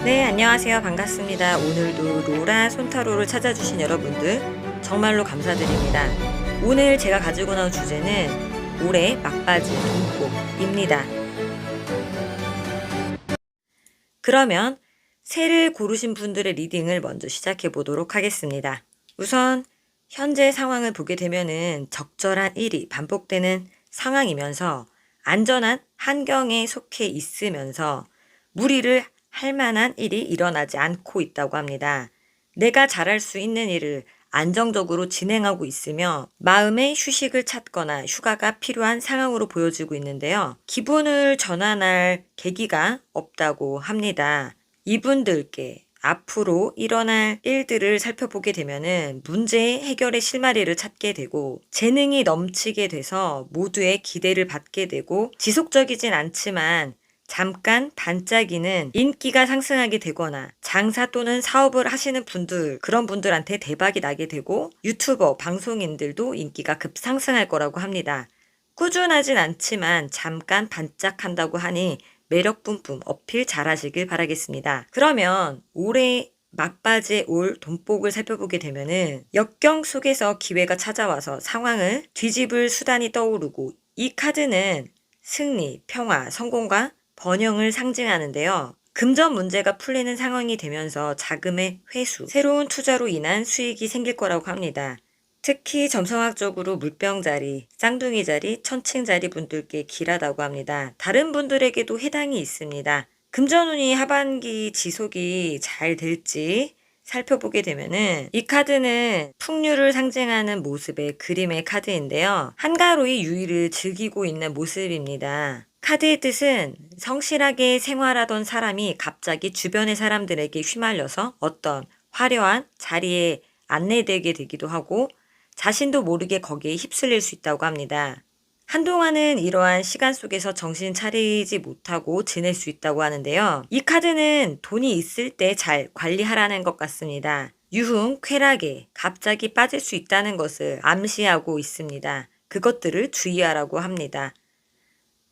네, 안녕하세요. 반갑습니다. 오늘도 로라 손타로를 찾아주신 여러분들 정말로 감사드립니다. 오늘 제가 가지고 나온 주제는 올해 막바지 돈복입니다. 그러면 새를 고르신 분들의 리딩을 먼저 시작해 보도록 하겠습니다. 우선 현재 상황을 보게 되면은 적절한 일이 반복되는 상황이면서 안전한 환경에 속해 있으면서 무리를 할 만한 일이 일어나지 않고 있다고 합니다. 내가 잘할 수 있는 일을 안정적으로 진행하고 있으며 마음의 휴식을 찾거나 휴가가 필요한 상황으로 보여지고 있는데요. 기분을 전환할 계기가 없다고 합니다. 이분들께 앞으로 일어날 일들을 살펴보게 되면은 문제의 해결의 실마리를 찾게 되고 재능이 넘치게 돼서 모두의 기대를 받게 되고 지속적이진 않지만 잠깐 반짝이는 인기가 상승하게 되거나 장사 또는 사업을 하시는 분들, 그런 분들한테 대박이 나게 되고 유튜버, 방송인들도 인기가 급상승할 거라고 합니다. 꾸준하진 않지만 잠깐 반짝한다고 하니 매력 뿜뿜 어필 잘하시길 바라겠습니다. 그러면 올해 막바지에 올 돈복을 살펴보게 되면은 역경 속에서 기회가 찾아와서 상황을 뒤집을 수단이 떠오르고 이 카드는 승리, 평화, 성공과 번영을 상징하는데요. 금전 문제가 풀리는 상황이 되면서 자금의 회수, 새로운 투자로 인한 수익이 생길 거라고 합니다. 특히 점성학적으로 물병 자리, 쌍둥이 자리, 천칭 자리 분들께 길하다고 합니다. 다른 분들에게도 해당이 있습니다. 금전운이 하반기 지속이 잘 될지 살펴보게 되면은 이 카드는 풍류를 상징하는 모습의 그림의 카드인데요. 한가로이 유의를 즐기고 있는 모습입니다. 카드의 뜻은 성실하게 생활하던 사람이 갑자기 주변의 사람들에게 휘말려서 어떤 화려한 자리에 안내되게 되기도 하고 자신도 모르게 거기에 휩쓸릴 수 있다고 합니다. 한동안은 이러한 시간 속에서 정신 차리지 못하고 지낼 수 있다고 하는데요. 이 카드는 돈이 있을 때 잘 관리하라는 것 같습니다. 유흥, 쾌락에 갑자기 빠질 수 있다는 것을 암시하고 있습니다. 그것들을 주의하라고 합니다.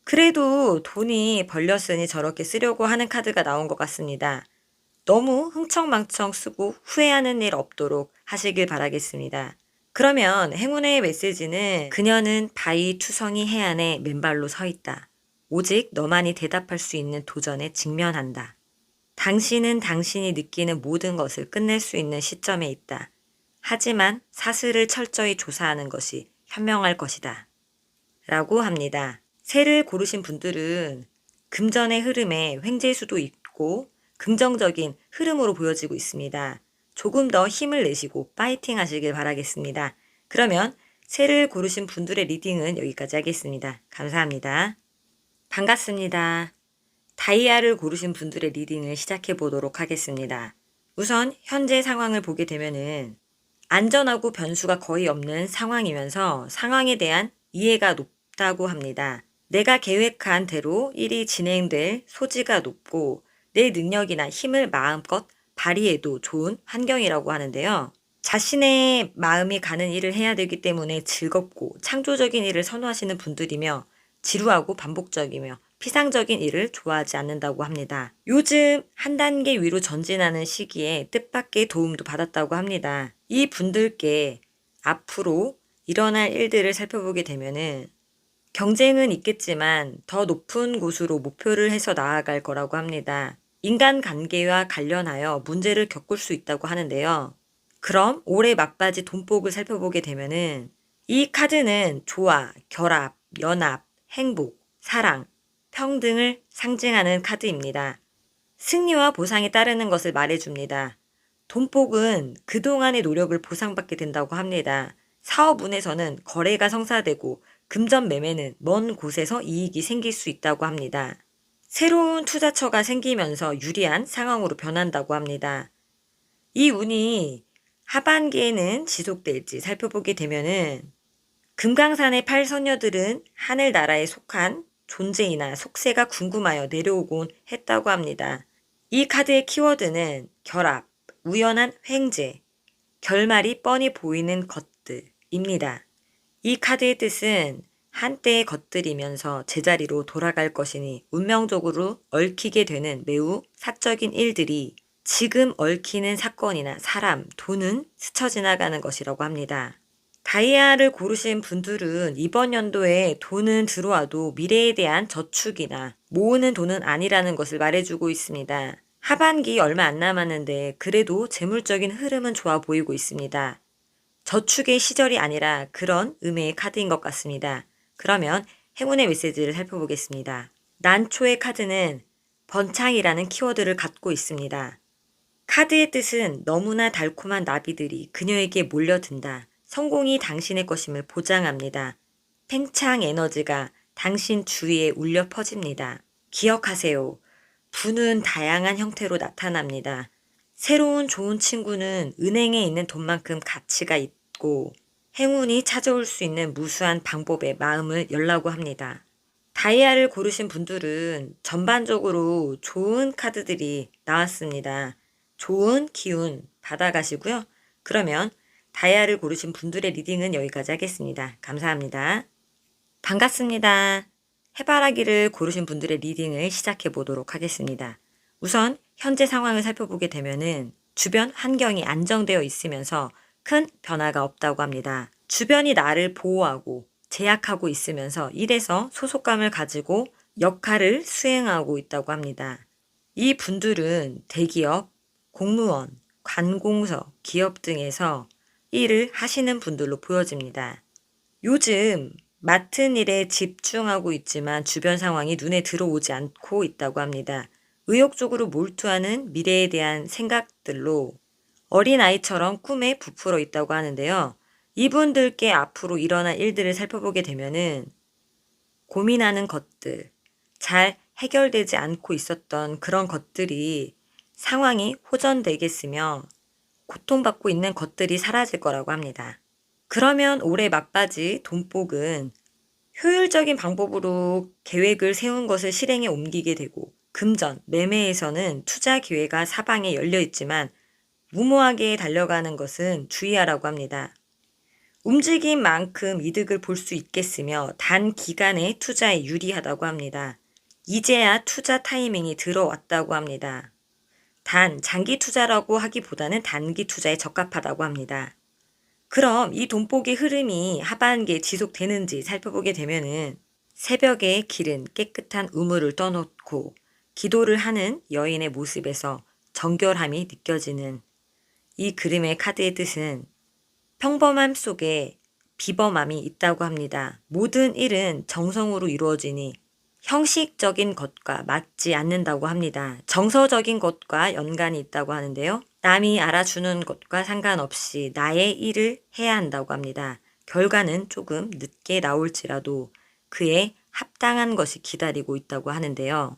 그래도 돈이 벌렸으니 저렇게 쓰려고 하는 카드가 나온 것 같습니다. 너무 흥청망청 쓰고 후회하는 일 없도록 하시길 바라겠습니다. 그러면 행운의 메시지는 그녀는 바위 투성이 해안에 맨발로 서 있다. 오직 너만이 대답할 수 있는 도전에 직면한다. 당신은 당신이 느끼는 모든 것을 끝낼 수 있는 시점에 있다. 하지만 사슬을 철저히 조사하는 것이 현명할 것이다. 라고 합니다. 새를 고르신 분들은 금전의 흐름에 횡재수도 있고 긍정적인 흐름으로 보여지고 있습니다. 조금 더 힘을 내시고 파이팅 하시길 바라겠습니다. 그러면 새를 고르신 분들의 리딩은 여기까지 하겠습니다. 감사합니다. 반갑습니다. 다이아를 고르신 분들의 리딩을 시작해 보도록 하겠습니다. 우선 현재 상황을 보게 되면은 안전하고 변수가 거의 없는 상황이면서 상황에 대한 이해가 높다고 합니다. 내가 계획한 대로 일이 진행될 소지가 높고 내 능력이나 힘을 마음껏 발휘해도 좋은 환경이라고 하는데요. 자신의 마음이 가는 일을 해야 되기 때문에 즐겁고 창조적인 일을 선호하시는 분들이며 지루하고 반복적이며 피상적인 일을 좋아하지 않는다고 합니다. 요즘 한 단계 위로 전진하는 시기에 뜻밖의 도움도 받았다고 합니다. 이 분들께 앞으로 일어날 일들을 살펴보게 되면은 경쟁은 있겠지만 더 높은 곳으로 목표를 해서 나아갈 거라고 합니다. 인간관계와 관련하여 문제를 겪을 수 있다고 하는데요. 그럼 올해 막바지 돈복을 살펴보게 되면은 이 카드는 조화, 결합, 연합, 행복, 사랑, 평등을 상징하는 카드입니다. 승리와 보상이 따르는 것을 말해줍니다. 돈복은 그동안의 노력을 보상받게 된다고 합니다. 사업운에서는 거래가 성사되고 금전 매매는 먼 곳에서 이익이 생길 수 있다고 합니다. 새로운 투자처가 생기면서 유리한 상황으로 변한다고 합니다. 이 운이 하반기에는 지속될지 살펴보게 되면은 금강산의 8선녀들은 하늘나라에 속한 존재이나 속세가 궁금하여 내려오곤 했다고 합니다. 이 카드의 키워드는 결합, 우연한 횡재, 결말이 뻔히 보이는 것들입니다. 이 카드의 뜻은 한때의 것들이면서 제자리로 돌아갈 것이니 운명적으로 얽히게 되는 매우 사적인 일들이 지금 얽히는 사건이나 사람, 돈은 스쳐 지나가는 것이라고 합니다. 다이아를 고르신 분들은 이번 연도에 돈은 들어와도 미래에 대한 저축이나 모으는 돈은 아니라는 것을 말해주고 있습니다. 하반기 얼마 안 남았는데 그래도 재물적인 흐름은 좋아 보이고 있습니다. 저축의 시절이 아니라 그런 의미의 카드인 것 같습니다. 그러면 행운의 메시지를 살펴보겠습니다. 난초의 카드는 번창이라는 키워드를 갖고 있습니다. 카드의 뜻은 너무나 달콤한 나비들이 그녀에게 몰려든다. 성공이 당신의 것임을 보장합니다. 팽창 에너지가 당신 주위에 울려 퍼집니다. 기억하세요. 부는 다양한 형태로 나타납니다. 새로운 좋은 친구는 은행에 있는 돈만큼 가치가 있고 행운이 찾아올 수 있는 무수한 방법에 마음을 열라고 합니다. 다이아를 고르신 분들은 전반적으로 좋은 카드들이 나왔습니다. 좋은 기운 받아가시고요. 그러면 다이아를 고르신 분들의 리딩은 여기까지 하겠습니다. 감사합니다. 반갑습니다. 해바라기를 고르신 분들의 리딩을 시작해 보도록 하겠습니다. 우선 현재 상황을 살펴보게 되면은 주변 환경이 안정되어 있으면서 큰 변화가 없다고 합니다. 주변이 나를 보호하고 제약하고 있으면서 일에서 소속감을 가지고 역할을 수행하고 있다고 합니다. 이 분들은 대기업, 공무원, 관공서, 기업 등에서 일을 하시는 분들로 보여집니다. 요즘 맡은 일에 집중하고 있지만 주변 상황이 눈에 들어오지 않고 있다고 합니다. 의욕적으로 몰두하는 미래에 대한 생각들로 어린아이처럼 꿈에 부풀어 있다고 하는데요. 이분들께 앞으로 일어날 일들을 살펴보게 되면은 고민하는 것들, 잘 해결되지 않고 있었던 그런 것들이 상황이 호전되겠으며 고통받고 있는 것들이 사라질 거라고 합니다. 그러면 올해 막바지 돈복은 효율적인 방법으로 계획을 세운 것을 실행에 옮기게 되고 금전, 매매에서는 투자 기회가 사방에 열려 있지만 무모하게 달려가는 것은 주의하라고 합니다. 움직인 만큼 이득을 볼 수 있겠으며 단기간의 투자에 유리하다고 합니다. 이제야 투자 타이밍이 들어왔다고 합니다. 단 장기 투자라고 하기보다는 단기 투자에 적합하다고 합니다. 그럼 이 돈복의 흐름이 하반기에 지속되는지 살펴보게 되면은 새벽에 기른 깨끗한 우물을 떠놓고 기도를 하는 여인의 모습에서 정결함이 느껴지는 이 그림의 카드의 뜻은 평범함 속에 비범함이 있다고 합니다. 모든 일은 정성으로 이루어지니 형식적인 것과 맞지 않는다고 합니다. 정서적인 것과 연관이 있다고 하는데요. 남이 알아주는 것과 상관없이 나의 일을 해야 한다고 합니다. 결과는 조금 늦게 나올지라도 그에 합당한 것이 기다리고 있다고 하는데요.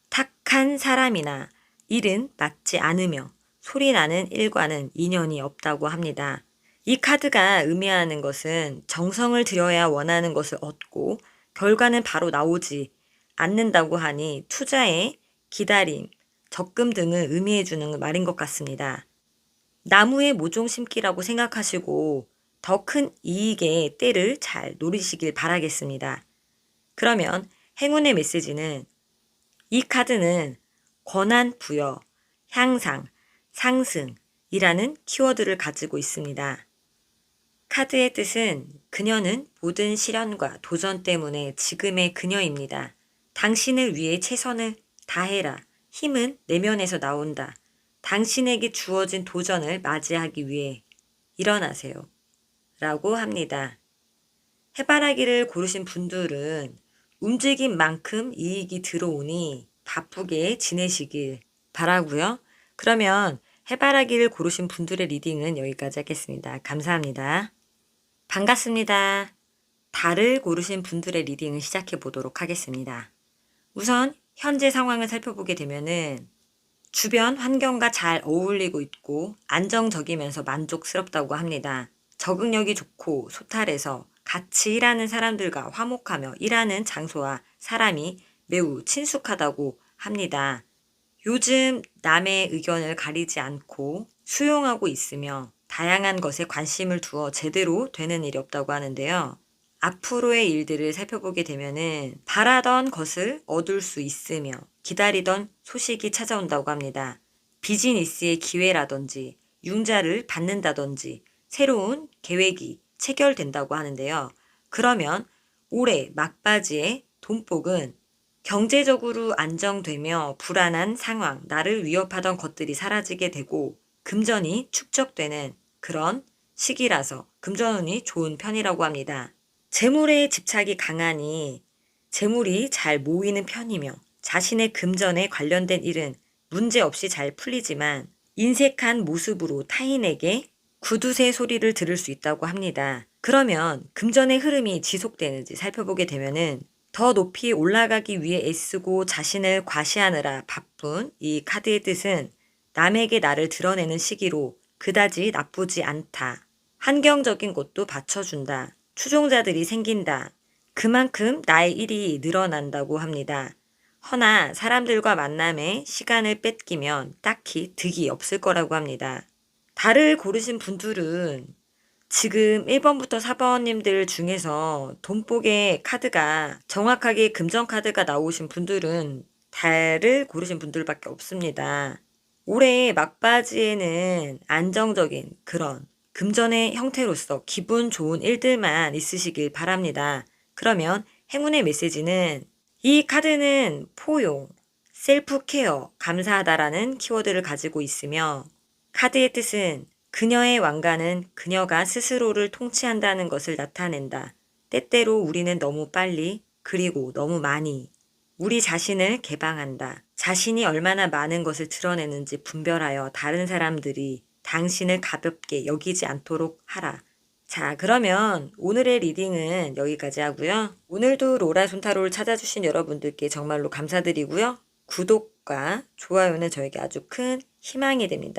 탁한 사람이나 일은 맞지 않으며 소리나는 일과는 인연이 없다고 합니다. 이 카드가 의미하는 것은 정성을 들여야 원하는 것을 얻고 결과는 바로 나오지 않는다고 하니 투자에 기다림, 적금 등을 의미해 주는 말인 것 같습니다. 나무에 모종 심기라고 생각하시고 더 큰 이익의 때를 잘 노리시길 바라겠습니다. 그러면 행운의 메시지는 이 카드는 권한 부여, 향상, 상승이라는 키워드를 가지고 있습니다. 카드의 뜻은 그녀는 모든 시련과 도전 때문에 지금의 그녀입니다. 당신을 위해 최선을 다해라. 힘은 내면에서 나온다. 당신에게 주어진 도전을 맞이하기 위해 일어나세요. 라고 합니다. 해바라기를 고르신 분들은 움직인 만큼 이익이 들어오니 바쁘게 지내시길 바라고요. 그러면 해바라기를 고르신 분들의 리딩은 여기까지 하겠습니다. 감사합니다. 반갑습니다. 달을 고르신 분들의 리딩을 시작해 보도록 하겠습니다. 우선 현재 상황을 살펴보게 되면은 주변 환경과 잘 어울리고 있고 안정적이면서 만족스럽다고 합니다. 적응력이 좋고 소탈해서 같이 일하는 사람들과 화목하며 일하는 장소와 사람이 매우 친숙하다고 합니다. 요즘 남의 의견을 가리지 않고 수용하고 있으며 다양한 것에 관심을 두어 제대로 되는 일이 없다고 하는데요. 앞으로의 일들을 살펴보게 되면은 바라던 것을 얻을 수 있으며 기다리던 소식이 찾아온다고 합니다. 비즈니스의 기회라든지 융자를 받는다든지 새로운 계획이 체결된다고 하는데요. 그러면 올해 막바지의 돈복은 경제적으로 안정되며 불안한 상황, 나를 위협하던 것들이 사라지게 되고 금전이 축적되는 그런 시기라서 금전운이 좋은 편이라고 합니다. 재물에 집착이 강하니 재물이 잘 모이는 편이며 자신의 금전에 관련된 일은 문제없이 잘 풀리지만 인색한 모습으로 타인에게 구두쇠 소리를 들을 수 있다고 합니다. 그러면 금전의 흐름이 지속되는지 살펴보게 되면은 더 높이 올라가기 위해 애쓰고 자신을 과시하느라 바쁜 이 카드의 뜻은 남에게 나를 드러내는 시기로 그다지 나쁘지 않다. 환경적인 것도 받쳐준다. 추종자들이 생긴다. 그만큼 나의 일이 늘어난다고 합니다. 허나 사람들과 만남에 시간을 뺏기면 딱히 득이 없을 거라고 합니다. 달을 고르신 분들은 지금 1번부터 4번님들 중에서 돈복의 카드가 정확하게 금전 카드가 나오신 분들은 달을 고르신 분들밖에 없습니다. 올해 막바지에는 안정적인 그런 금전의 형태로서 기분 좋은 일들만 있으시길 바랍니다. 그러면 행운의 메시지는 이 카드는 포용, 셀프 케어, 감사하다라는 키워드를 가지고 있으며 카드의 뜻은 그녀의 왕관은 그녀가 스스로를 통치한다는 것을 나타낸다. 때때로 우리는 너무 빨리 그리고 너무 많이 우리 자신을 개방한다. 자신이 얼마나 많은 것을 드러내는지 분별하여 다른 사람들이 당신을 가볍게 여기지 않도록 하라. 자, 그러면 오늘의 리딩은 여기까지 하고요. 오늘도 로라 손타로를 찾아주신 여러분들께 정말로 감사드리고요. 구독과 좋아요는 저에게 아주 큰 희망이 됩니다.